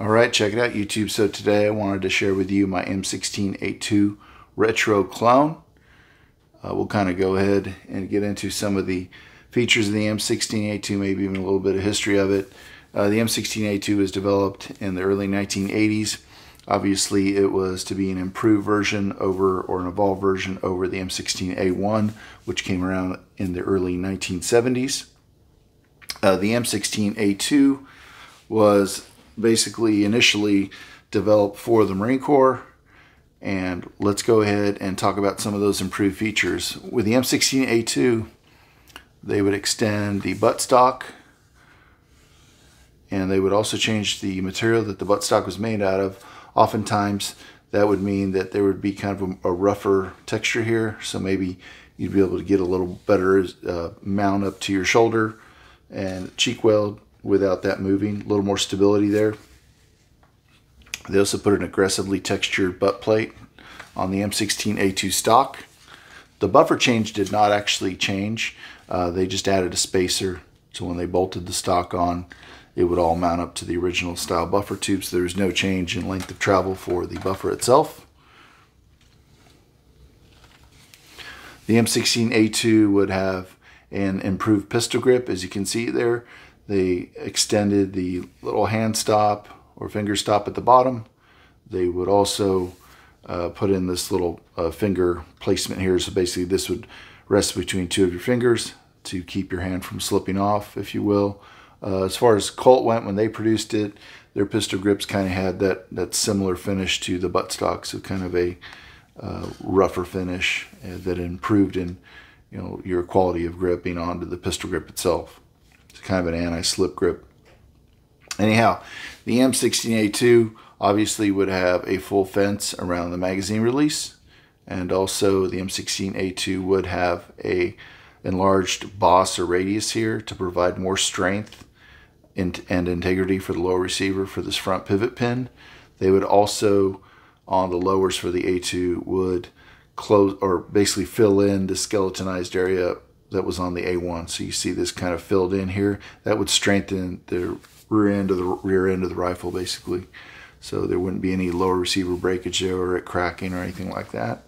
All right, check it out, YouTube. So today I wanted to share with you my M16A2 retro clone. We'll kind of go ahead and get into some of the features of the M16A2, maybe even a little bit of history of it. The M16A2 was developed in the early 1980s. Obviously, it was to be an improved version over, or an evolved version over the M16A1, which came around in the early 1970s. The M16A2 was basically initially developed for the Marine Corps, and let's go ahead and talk about some of those improved features. With the M16A2, they would extend the buttstock, and they would also change the material that the buttstock was made out of. Oftentimes that would mean that there would be kind of a rougher texture here, so maybe you'd be able to get a little better mount up to your shoulder and cheek weld without that moving, a little more stability there. They also put an aggressively textured butt plate on the M16A2 stock. The buffer change did not actually change. They just added a spacer, so when they bolted the stock on, it would all mount up to the original style buffer tube, so there's no change in length of travel for the buffer itself. The M16A2 would have an improved pistol grip, as you can see there. They extended the little hand stop or finger stop at the bottom. They would also put in this little finger placement here, so basically this would rest between two of your fingers to keep your hand from slipping off, if you will. As far as Colt went, when they produced it, their pistol grips kind of had that similar finish to the buttstock, so kind of a rougher finish that improved in your quality of gripping onto the pistol grip itself. It's kind of an anti-slip grip. Anyhow, the M16A2 obviously would have a full fence around the magazine release, and also the M16A2 would have a enlarged boss or radius here to provide more strength and integrity for the lower receiver for this front pivot pin. They would also, on the lowers for the A2, would close or basically fill in the skeletonized area that was on the A1. So you see this kind of filled in here. That would strengthen the rear end of the rifle, basically. So there wouldn't be any lower receiver breakage there or it cracking or anything like that.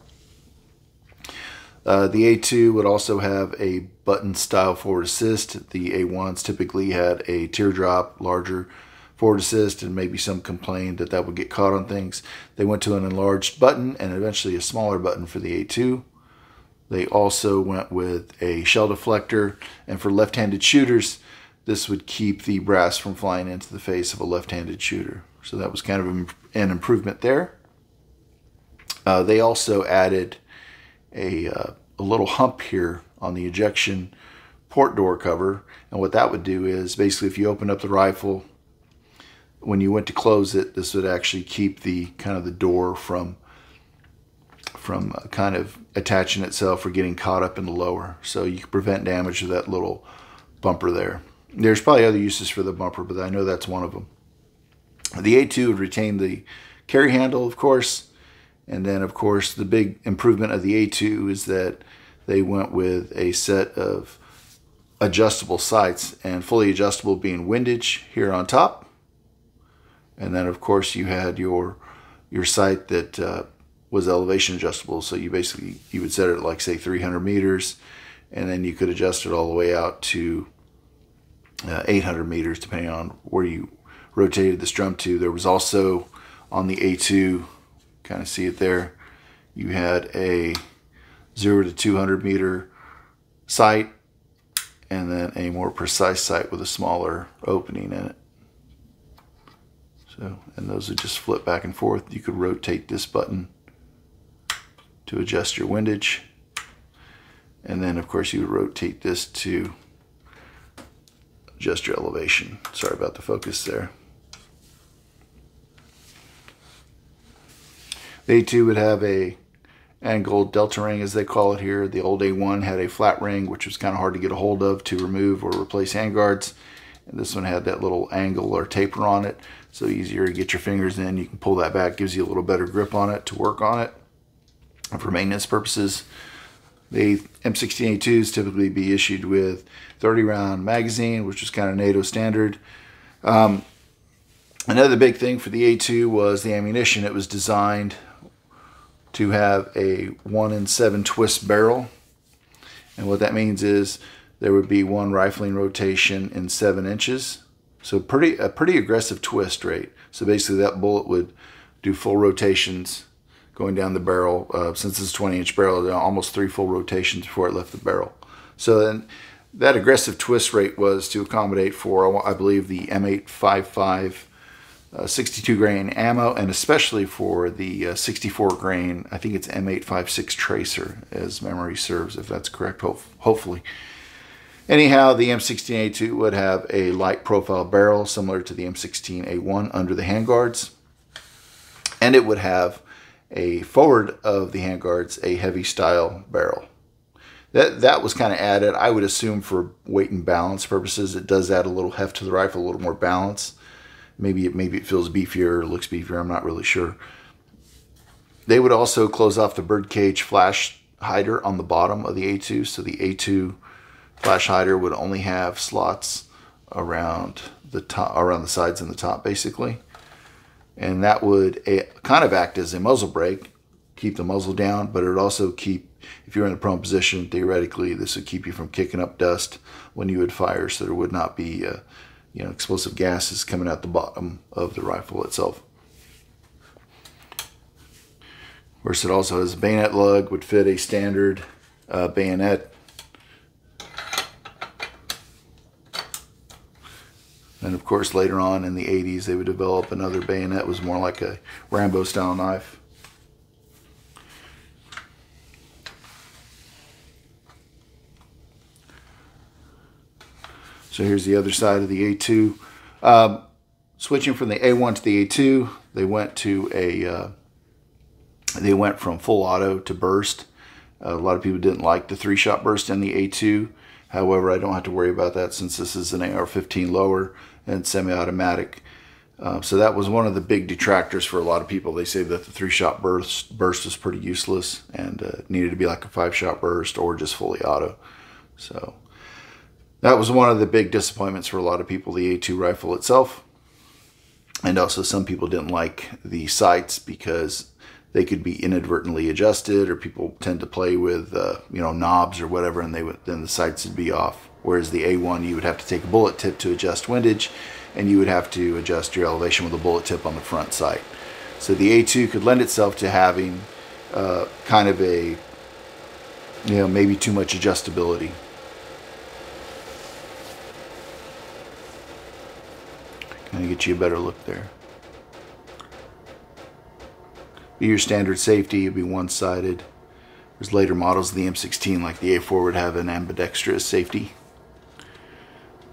The A2 would also have a button style forward assist. The A1s typically had a teardrop, larger forward assist, and maybe some complained that that would get caught on things. They went to an enlarged button and eventually a smaller button for the A2. They also went with a shell deflector, and for left-handed shooters, this would keep the brass from flying into the face of a left-handed shooter. So that was kind of an improvement there. They also added a little hump here on the ejection port door cover, and what that would do is basically if you open up the rifle, when you went to close it, this would actually keep the kind of the door from kind of attaching itself or getting caught up in the lower, so you can prevent damage to that little bumper there. There's probably other uses for the bumper, but I know that's one of them. The A2 would retain the carry handle, of course, and then of course the big improvement of the A2 is that they went with a set of adjustable sights, and fully adjustable being windage here on top, and then of course you had your sight that was elevation adjustable, so you would set it at like say 300 meters, and then you could adjust it all the way out to 800 meters depending on where you rotated this drum to. There was also on the A2, kind of see it there, you had a 0 to 200 meter sight, and then a more precise sight with a smaller opening in it. So, and those would just flip back and forth. You could rotate this button to adjust your windage, and then of course you would rotate this to adjust your elevation. Sorry about the focus there. The A2 would have a angled delta ring, as they call it here. The old A1 had a flat ring, which was kind of hard to get a hold of to remove or replace handguards, and this one had that little angle or taper on it, so easier to get your fingers in. You can pull that back, gives you a little better grip on it to work on it. And for maintenance purposes, the M16A2s typically be issued with 30 round magazine, which is kind of NATO standard. Another big thing for the A2 was the ammunition. It was designed to have a 1 in 7 twist barrel. And what that means is there would be one rifling rotation in 7 inches. So a pretty aggressive twist rate. So basically that bullet would do full rotations going down the barrel. Since it's a 20-inch barrel, almost 3 full rotations before it left the barrel. So then that aggressive twist rate was to accommodate for, I believe, the M855 62 grain ammo, and especially for the 64 grain, I think it's M856 tracer, as memory serves, if that's correct, hopefully. Anyhow, the M16A2 would have a light profile barrel similar to the M16A1 under the handguards, and it would have a forward of the handguards a heavy style barrel. That was kind of added, I would assume, for weight and balance purposes. It does add a little heft to the rifle, a little more balance. Maybe it feels beefier or looks beefier, I'm not really sure. They would also close off the birdcage flash hider on the bottom of the A2. So the A2 flash hider would only have slots around the top, around the sides and the top, basically. And that would kind of act as a muzzle brake, keep the muzzle down, but it would also keep, if you're in a prone position, theoretically, this would keep you from kicking up dust when you would fire, so there would not be explosive gases coming out the bottom of the rifle itself. Of course, it also has a bayonet lug, would fit a standard bayonet. And of course, later on in the 80s, they would develop another bayonet. It was more like a Rambo style knife. So here's the other side of the A2. Switching from the A1 to the A2, they went from full auto to burst. A lot of people didn't like the 3-shot burst in the A2. However, I don't have to worry about that since this is an AR-15 lower and semi-automatic. So that was one of the big detractors for a lot of people. They say that the 3-shot burst was pretty useless and needed to be like a 5-shot burst or just fully auto. So that was one of the big disappointments for a lot of people, the A2 rifle itself. And also some people didn't like the sights because they could be inadvertently adjusted, or people tend to play with knobs or whatever, and then the sights would be off. Whereas the A1, you would have to take a bullet tip to adjust windage, and you would have to adjust your elevation with a bullet tip on the front sight. So the A2 could lend itself to having kind of a, maybe too much adjustability. Kind of get you a better look there. Be your standard safety, it'd be one-sided. There's later models of the M16, like the A4, would have an ambidextrous safety.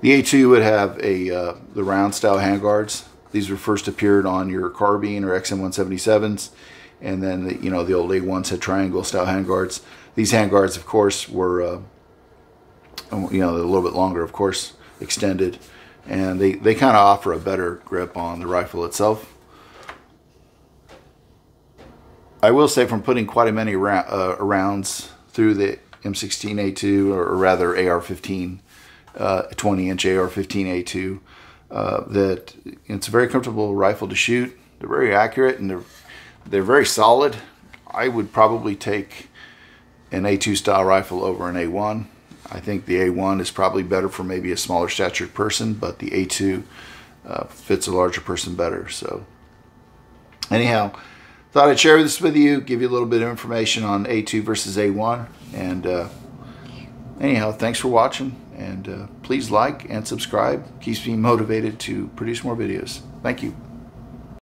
The A2 would have the round style handguards. These were first appeared on your carbine or XM177s, and then the old A1s had triangle style handguards. These handguards, of course, were a little bit longer, of course, extended, and they kind of offer a better grip on the rifle itself. I will say, from putting quite a many rounds through the M16A2, or rather AR-15, 20-inch AR-15A2, that it's a very comfortable rifle to shoot. They're very accurate, and they're very solid. I would probably take an A2 style rifle over an A1. I think the A1 is probably better for maybe a smaller statured person, but the A2 fits a larger person better. So anyhow, thought I'd share this with you, give you a little bit of information on A2 versus A1. And anyhow, thanks for watching, and please like and subscribe. Keeps me motivated to produce more videos. Thank you.